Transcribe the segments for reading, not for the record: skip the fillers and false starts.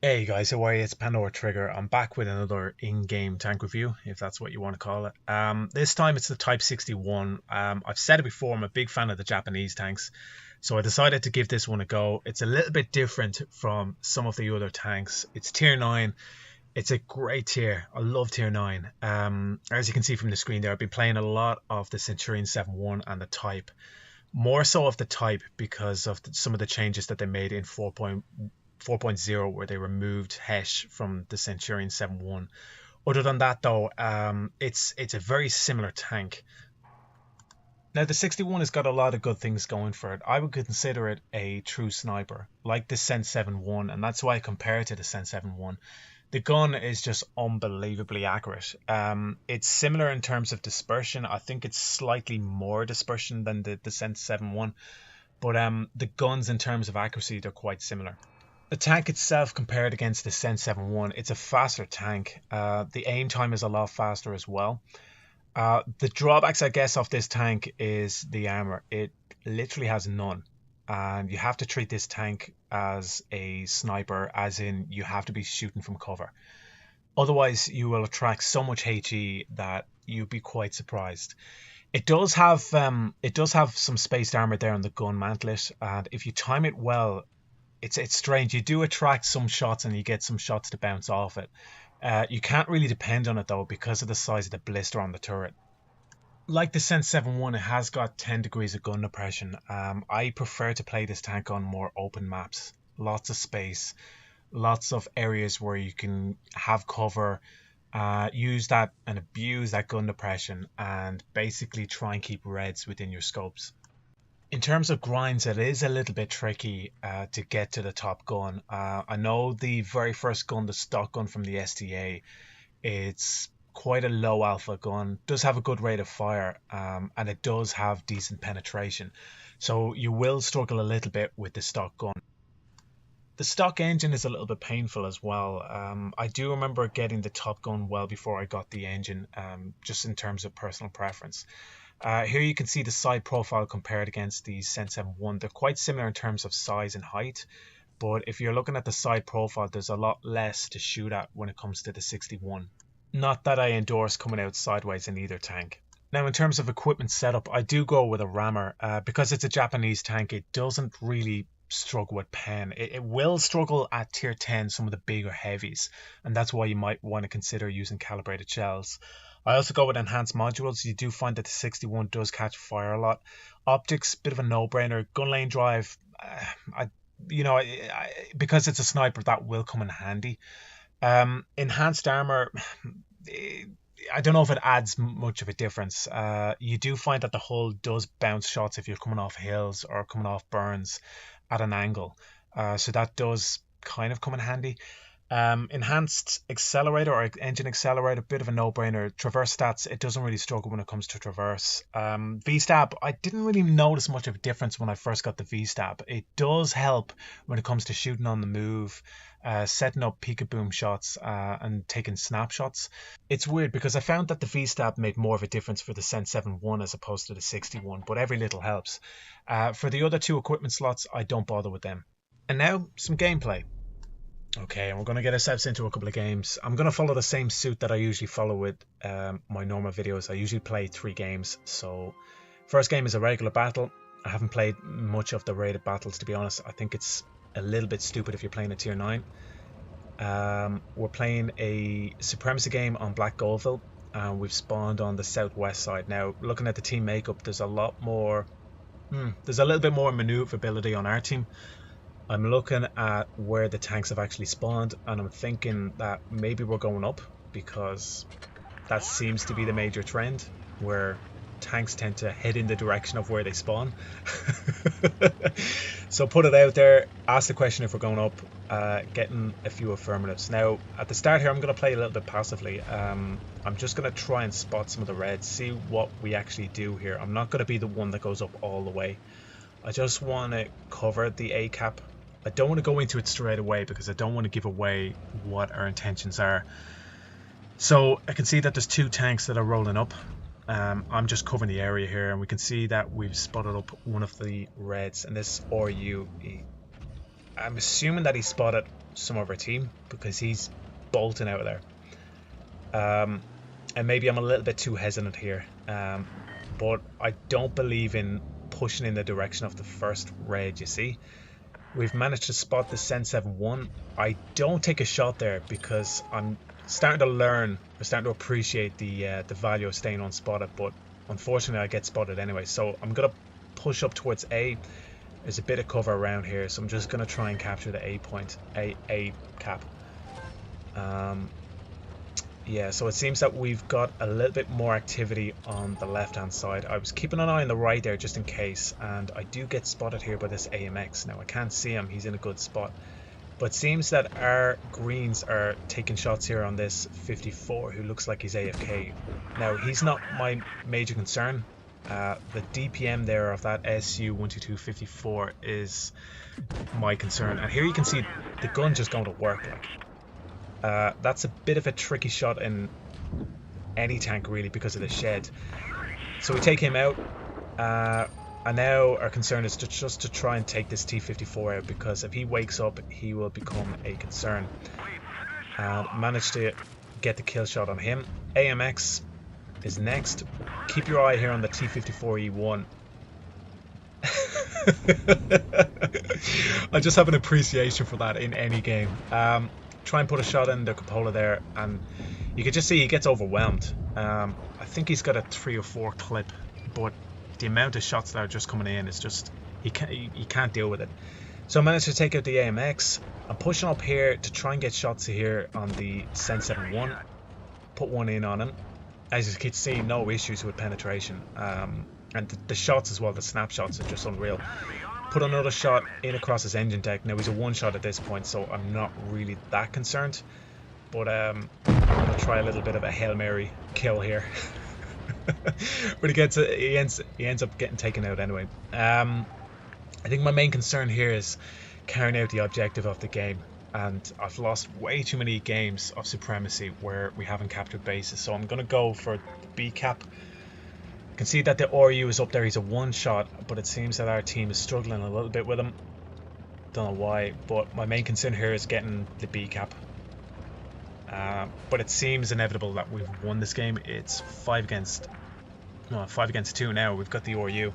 Hey guys, how are you? It's Pandora Trigger. I'm back with another in-game tank review, if that's what you want to call it. This time it's the Type 61. I've said it before, I'm a big fan of the Japanese tanks, so I decided to give this one a go. It's a little bit different from some of the other tanks. It's tier 9. It's a great tier. I love tier 9. As you can see from the screen there, I've been playing a lot of the Centurion 7.1 and the Type. More so of the Type because of some of the changes that they made in 4.0 where they removed Hesh from the Centurion 7.1. Other than that though, it's a very similar tank. Now the 61 has got a lot of good things going for it. I would consider it a true sniper, like the Cent 7.1, and that's why I compare it to the Cent 7.1. The gun is just unbelievably accurate. It's similar in terms of dispersion. I think it's slightly more dispersion than the Cent 7.1, but the guns in terms of accuracy, they're quite similar. The tank itself compared against the Cent 7.1, it's a faster tank. The aim time is a lot faster as well. The drawbacks, I guess, of this tank is the armor. It literally has none. And you have to treat this tank as a sniper, as in you have to be shooting from cover. Otherwise, you will attract so much HE that you'd be quite surprised. It does have some spaced armor there on the gun mantlet, and if you time it well, it's strange. You do attract some shots and you get some shots to bounce off it. You can't really depend on it though because of the size of the blister on the turret. Like the Cent 7.1, it has got 10 degrees of gun depression. I prefer to play this tank on more open maps. Lots of space, lots of areas where you can have cover, use that and abuse that gun depression, and basically try and keep reds within your scopes. In terms of grinds, it is a little bit tricky to get to the top gun. I know the very first gun, the stock gun from the STA, it's quite a low alpha gun, does have a good rate of fire, and it does have decent penetration. So you will struggle a little bit with the stock gun. The stock engine is a little bit painful as well. I do remember getting the top gun well before I got the engine, just in terms of personal preference. Here you can see the side profile compared against the Cent 7.1. They're quite similar in terms of size and height, but if you're looking at the side profile, there's a lot less to shoot at when it comes to the 61. Not that I endorse coming out sideways in either tank. Now in terms of equipment setup, I do go with a rammer. Because it's a Japanese tank, it doesn't really struggle with pen. It will struggle at tier 10, some of the bigger heavies, and that's why you might want to consider using calibrated shells. I also go with enhanced modules. You do find that the 61 does catch fire a lot. Optics, bit of a no-brainer. Gun lane drive, because it's a sniper, that will come in handy. Enhanced armor, I don't know if it adds much of a difference. You do find that the hull does bounce shots if you're coming off hills or coming off burns at an angle. So that does kind of come in handy. Enhanced accelerator or engine accelerator, bit of a no-brainer. Traverse stats, it doesn't really struggle when it comes to traverse. V-stab, I didn't really notice much of a difference when I first got the V-stab. It does help when it comes to shooting on the move, setting up peek-a-boom shots, and taking snapshots. It's weird because I found that the V-stab made more of a difference for the Cent 7.1 as opposed to the 61, but every little helps. For the other two equipment slots, I don't bother with them. And now, some gameplay. Okay, and we're going to get ourselves into a couple of games. I'm going to follow the same suit that I usually follow with my normal videos. I usually play 3 games. So, first game is a regular battle. I haven't played much of the rated battles, to be honest. I think it's a little bit stupid if you're playing a tier 9. We're playing a supremacy game on Black Goldville, and we've spawned on the southwest side. Now, looking at the team makeup, there's a little bit more maneuverability on our team. I'm looking at where the tanks have actually spawned, and I'm thinking that maybe we're going up because that seems to be the major trend, where tanks tend to head in the direction of where they spawn. So put it out there, ask the question if we're going up, getting a few affirmatives. Now at the start here, I'm going to play a little bit passively. I'm just going to try and spot some of the reds, see what we actually do here. I'm not going to be the one that goes up all the way. I just want to cover the A cap. I don't want to go into it straight away because I don't want to give away what our intentions are. So I can see that there's 2 tanks that are rolling up. I'm just covering the area here, and we can see that we've spotted up one of the reds, and this RUE. I'm assuming that he spotted some of our team because he's bolting out of there. And maybe I'm a little bit too hesitant here, but I don't believe in pushing in the direction of the first red. You see, we've managed to spot the Sen 7-1. I don't take a shot there because I'm starting to learn, I'm starting to appreciate the value of staying unspotted, but unfortunately I get spotted anyway. So I'm gonna push up towards A. There's a bit of cover around here, so I'm just gonna try and capture the A point, A cap. Yeah, so it seems that we've got a little bit more activity on the left hand side. I was keeping an eye on the right there just in case, and I do get spotted here by this AMX. Now I can't see him, he's in a good spot, but it seems that our greens are taking shots here on this 54 who looks like he's AFK. Now he's not my major concern. The DPM there of that SU-122-54 is my concern, and here you can see the gun just going to work. Like, that's a bit of a tricky shot in any tank really because of the shed. So we take him out, and now our concern is just to try and take this T-54 out, because if he wakes up he will become a concern. Managed to get the kill shot on him. AMX is next. Keep your eye here on the T-54E1. I just have an appreciation for that in any game. Try and put a shot in the cupola there, and you can just see he gets overwhelmed. I think he's got a 3 or 4 clip, but the amount of shots that are just coming in is just, he can't deal with it. So I managed to take out the AMX. I'm pushing up here to try and get shots here on the Sen 7-1. Put one in on him. As you can see, no issues with penetration, and the shots as well, the snapshots are just unreal. Put another shot in across his engine deck. Now he's a one shot at this point, so I'm not really that concerned, but I'm gonna try a little bit of a Hail Mary kill here. But he ends up getting taken out anyway. I think my main concern here is carrying out the objective of the game, and I've lost way too many games of supremacy where we haven't captured bases, so I'm gonna go for the B cap. You can see that the RU is up there, he's a one shot, but it seems that our team is struggling a little bit with him. Don't know why, but my main concern here is getting the B cap. But it seems inevitable that we've won this game. It's 5 against 2 now. We've got the RU.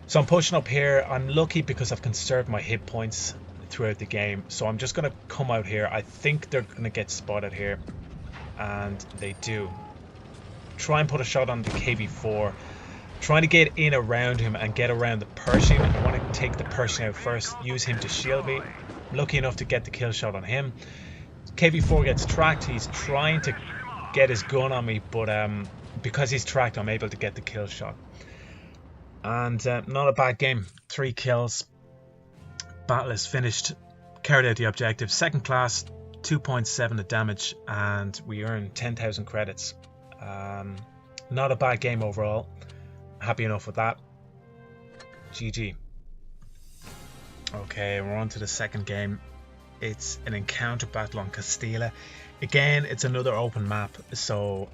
So I'm pushing up here. I'm lucky because I've conserved my hit points throughout the game. So I'm just going to come out here. I think they're going to get spotted here. And they do. Try and put a shot on the KV4. Trying to get in around him and get around the Pershing. I want to take the Pershing out first. Use him to shield me. I'm lucky enough to get the kill shot on him. KV4 gets tracked. He's trying to get his gun on me, but because he's tracked, I'm able to get the kill shot. And not a bad game. 3 kills. Battle is finished. Carried out the objective. Second class, 2.7 of damage, and we earn 10,000 credits. Not a bad game overall. Happy enough with that. GG. Okay, we're on to the second game. It's an encounter battle on Castilla. Again, it's another open map, so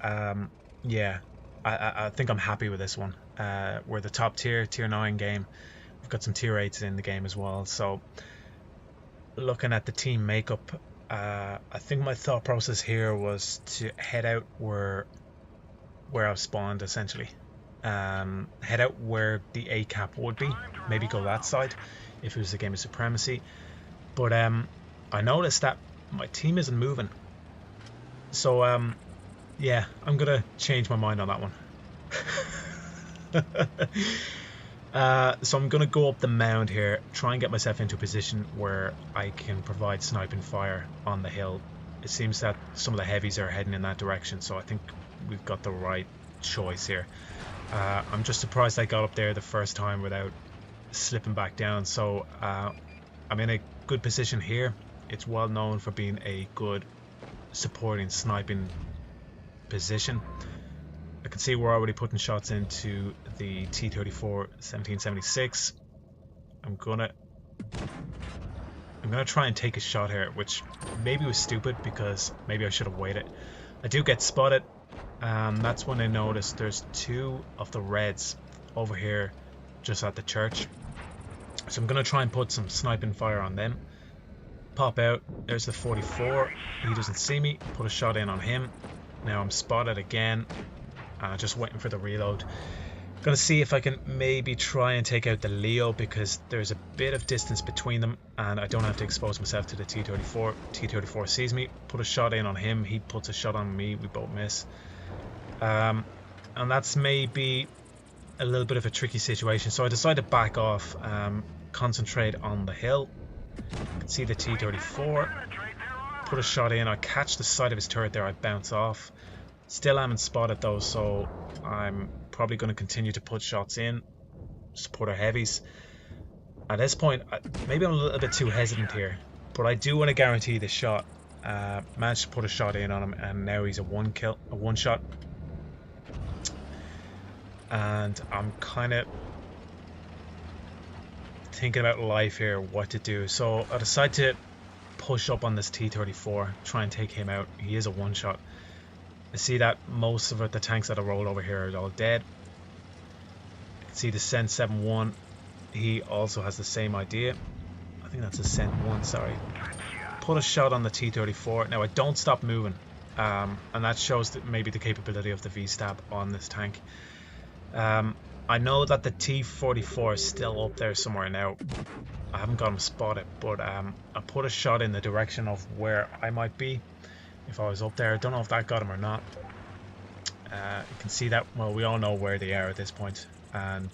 yeah, I think I'm happy with this one. We're the top tier 9 game. We've got some tier 8s in the game as well. So looking at the team makeup, I think my thought process here was to head out where I've spawned essentially. Head out where the A cap would be. Maybe go that side if it was a game of supremacy. But I noticed that my team isn't moving. So yeah, I'm gonna change my mind on that one. So I'm gonna go up the mound here, try and get myself into a position where I can provide sniping fire on the hill. It seems that some of the heavies are heading in that direction, so I think we've got the right choice here. I'm just surprised I got up there the first time without slipping back down. So I'm in a good position here. It's well known for being a good supporting sniping position. I can see we're already putting shots into the T-34 1776. I'm gonna try and take a shot here, which maybe was stupid because maybe I should have waited. I do get spotted. That's when I noticed there's 2 of the reds over here just at the church. So I'm gonna try and put some sniping fire on them. Pop out. There's the 44. He doesn't see me. Put a shot in on him. Now I'm spotted again. Just waiting for the reload. Gonna see if I can maybe try and take out the Leo, because there's a bit of distance between them and I don't have to expose myself to the T-34. T-34 sees me. Put a shot in on him. He puts a shot on me. We both miss. And that's maybe a little bit of a tricky situation. So I decided to back off. Concentrate on the hill. You can see the T-34. Put a shot in. I catch the side of his turret there. I bounce off. Still haven't spotted though, so I'm probably going to continue to put shots in. Support our heavies. At this point, maybe I'm a little bit too hesitant here, but I do want to guarantee the shot. Managed to put a shot in on him, and now he's a one shot. And I'm kind of thinking about life here, what to do. So I decide to push up on this T-34, try and take him out. He is a one shot. I see that most of the tanks that are rolled over here are all dead. You can see the Sen 7-1. He also has the same idea. I think that's a Sen 1, sorry. Put a shot on the T-34. Now I don't stop moving. And that shows that maybe the capability of the V-Stab on this tank. I know that the T-44 is still up there somewhere now. I haven't got him spotted, but I put a shot in the direction of where I might be if I was up there. I don't know if that got him or not. You can see that, well, we all know where they are at this point, and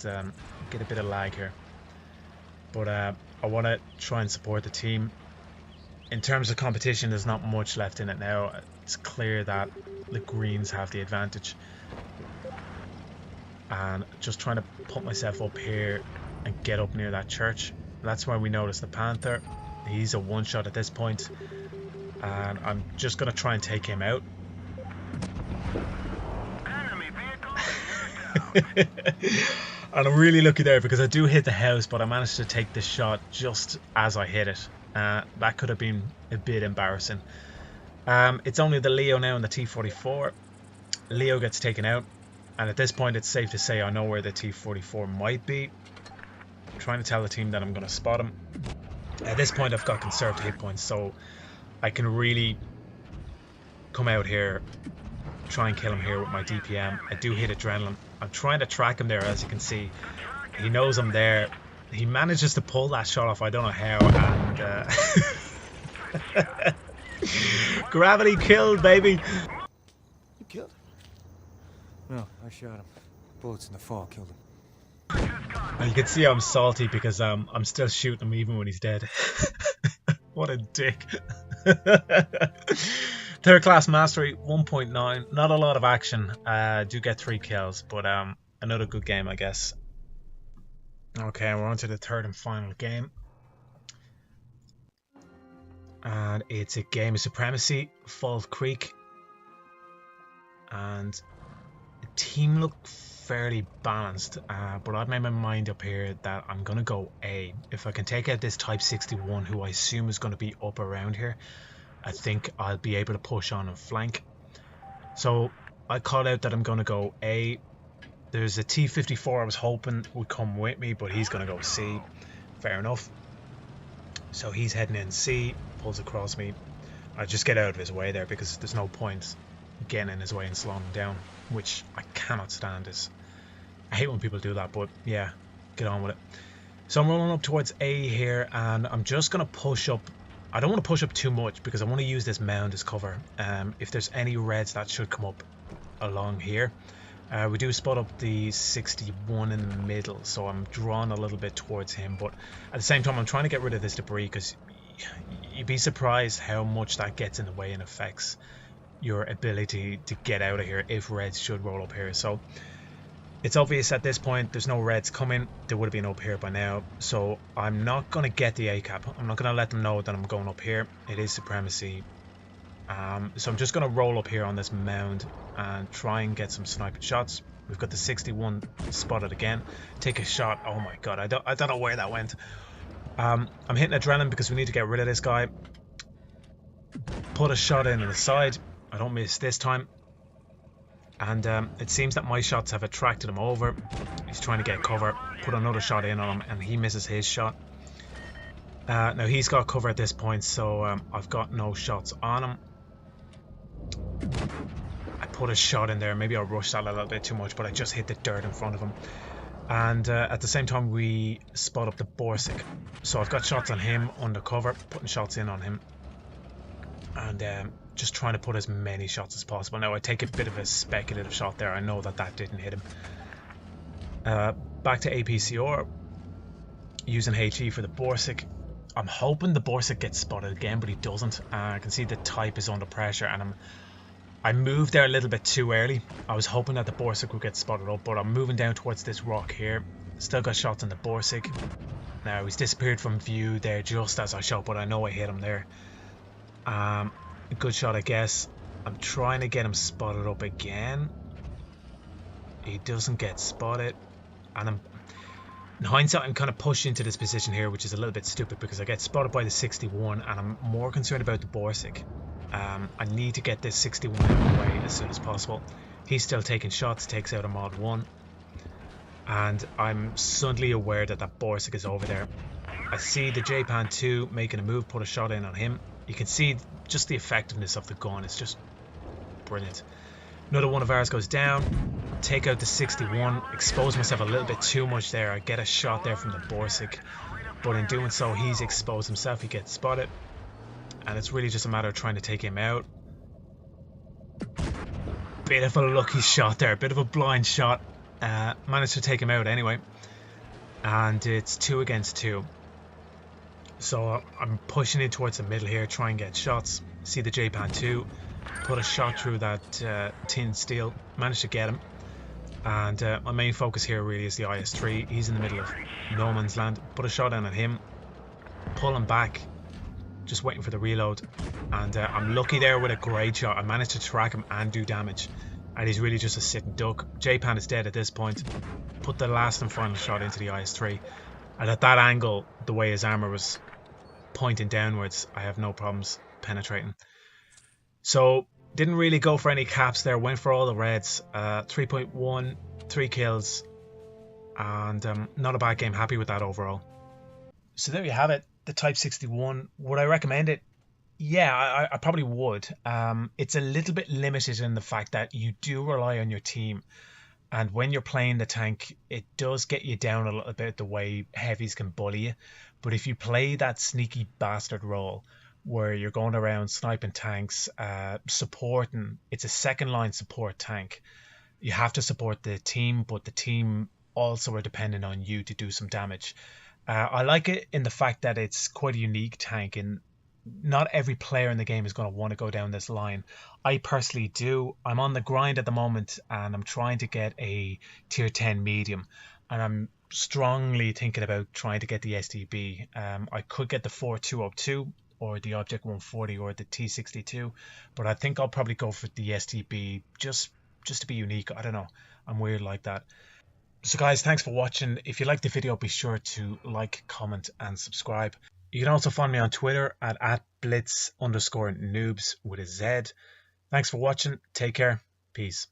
get a bit of lag here. But I want to try and support the team. In terms of competition, there's not much left in it now. It's clear that the Greens have the advantage. And just trying to put myself up here and get up near that church. That's where we notice the Panther. He's a one shot at this point, and I'm just going to try and take him out. And I'm really lucky there, because I do hit the house, but I managed to take the shot just as I hit it. That could have been a bit embarrassing. It's only the Leo now and the T-44. Leo gets taken out, and at this point it's safe to say I know where the T-44 might be. I'm trying to tell the team that I'm going to spot him. At this point I've got conserved hit points, so I can really come out here, try and kill him here with my DPM. I do hit adrenaline. I'm trying to track him there, as you can see. He knows I'm there. He manages to pull that shot off, I don't know how, and gravity killed, baby. You killed him? No, I shot him. Bullets in the fall killed him. And you can see I'm salty because I'm still shooting him even when he's dead. What a dick. Third class mastery 1.9. Not a lot of action. Do get 3 kills, but another good game, I guess. Okay, we're on to the third and final game. And it's a game of supremacy, Falls Creek. And the team look fairly balanced, but I've made my mind up here that I'm going to go A. If I can take out this Type 61, who I assume is going to be up around here, I think I'll be able to push on and flank. So I called out that I'm going to go A. There's a T-54 I was hoping would come with me, but he's going to go C. Fair enough. So he's heading in C, pulls across me. I just get out of his way there, because there's no point getting in his way and slowing him down, which I cannot stand. I hate when people do that, but yeah, get on with it. So I'm rolling up towards A here, and I'm just going to push up. I don't want to push up too much, because I want to use this mound as cover. If there's any reds that should come up along here. We do spot up the 61 in the middle, so I'm drawn a little bit towards him, but at the same time I'm trying to get rid of this debris, because you'd be surprised how much that gets in the way and affects your ability to get out of here if reds should roll up here. So it's obvious at this point there's no reds coming. They would have been up here by now, so I'm not going to get the A-cap. I'm not going to let them know that I'm going up here. It is supremacy. So I'm just going to roll up here on this mound and try and get some sniping shots. We've got the 61 spotted again. Take a shot. Oh my god, I don't know where that went. I'm hitting adrenaline because we need to get rid of this guy. Put a shot in on the side. I don't miss this time. And it seems that my shots have attracted him over. He's trying to get cover. Put another shot in on him and he misses his shot. Now he's got cover at this point, so I've got no shots on him. I put a shot in there. Maybe I rushed that a little bit too much, but I just hit the dirt in front of him. And at the same time, we spot up the Borsig. So I've got shots on him undercover, putting shots in on him. And just trying to put as many shots as possible. Now I take a bit of a speculative shot there. I know that that didn't hit him. Back to APCR. Using HE for the Borsig. I'm hoping the Borsig gets spotted again, but he doesn't. I can see the type is under pressure, and I moved there a little bit too early. I was hoping that the Borsig would get spotted up, but I'm moving down towards this rock here. Still got shots on the Borsig. Now he's disappeared from view there just as I shot, but I know I hit him there. A good shot, I guess. I'm trying to get him spotted up again. He doesn't get spotted, and in hindsight, I'm kind of pushed into this position here, which is a little bit stupid because I get spotted by the 61 and I'm more concerned about the Borsig. I need to get this 61 out of the way as soon as possible. He's still taking shots, takes out a mod 1. And I'm suddenly aware that that Borsig is over there. I see the J-Pan 2 making a move, put a shot in on him. You can see just the effectiveness of the gun. It's just brilliant. Another one of ours goes down. Take out the 61, expose myself a little bit too much there. I get a shot there from the Borsig, but in doing so he's exposed himself, he gets spotted, and it's really just a matter of trying to take him out. Bit of a lucky shot there, bit of a blind shot. Managed to take him out anyway, and it's 2 against 2. So I'm pushing in towards the middle here, try and get shots. See the J-Pan 2, put a shot through that tin steel, managed to get him. And my main focus here really is the IS-3. He's in the middle of no man's land. Put a shot in on him, pull him back, just waiting for the reload. And I'm lucky there with a great shot. I managed to track him and do damage. And he's really just a sitting duck. J-Pan is dead at this point. Put the last and final shot into the IS-3. And at that angle, the way his armor was pointing downwards, I have no problems penetrating. So didn't really go for any caps there, went for all the reds. 3.1, 3 kills, and not a bad game, happy with that overall. So there you have it, the Type 61. Would I recommend it? Yeah, I probably would. It's a little bit limited in the fact that you do rely on your team, and when you're playing the tank, it does get you down a little bit the way heavies can bully you. But if you play that sneaky bastard role, where you're going around sniping tanks, supporting, it's a second line support tank. You have to support the team, but the team also are dependent on you to do some damage. I like it in the fact that it's quite a unique tank, and not every player in the game is going to want to go down this line. I personally do. I'm on the grind at the moment, and I'm trying to get a tier 10 medium, and I'm strongly thinking about trying to get the STB. I could get the 4202, or the Object 140, or the T62, but I think I'll probably go for the STB just to be unique. I don't know, I'm weird like that. So guys, thanks for watching. If you liked the video, be sure to like, comment and subscribe. You can also find me on Twitter at @blitz_noobs with a Z. Thanks for watching, take care, peace.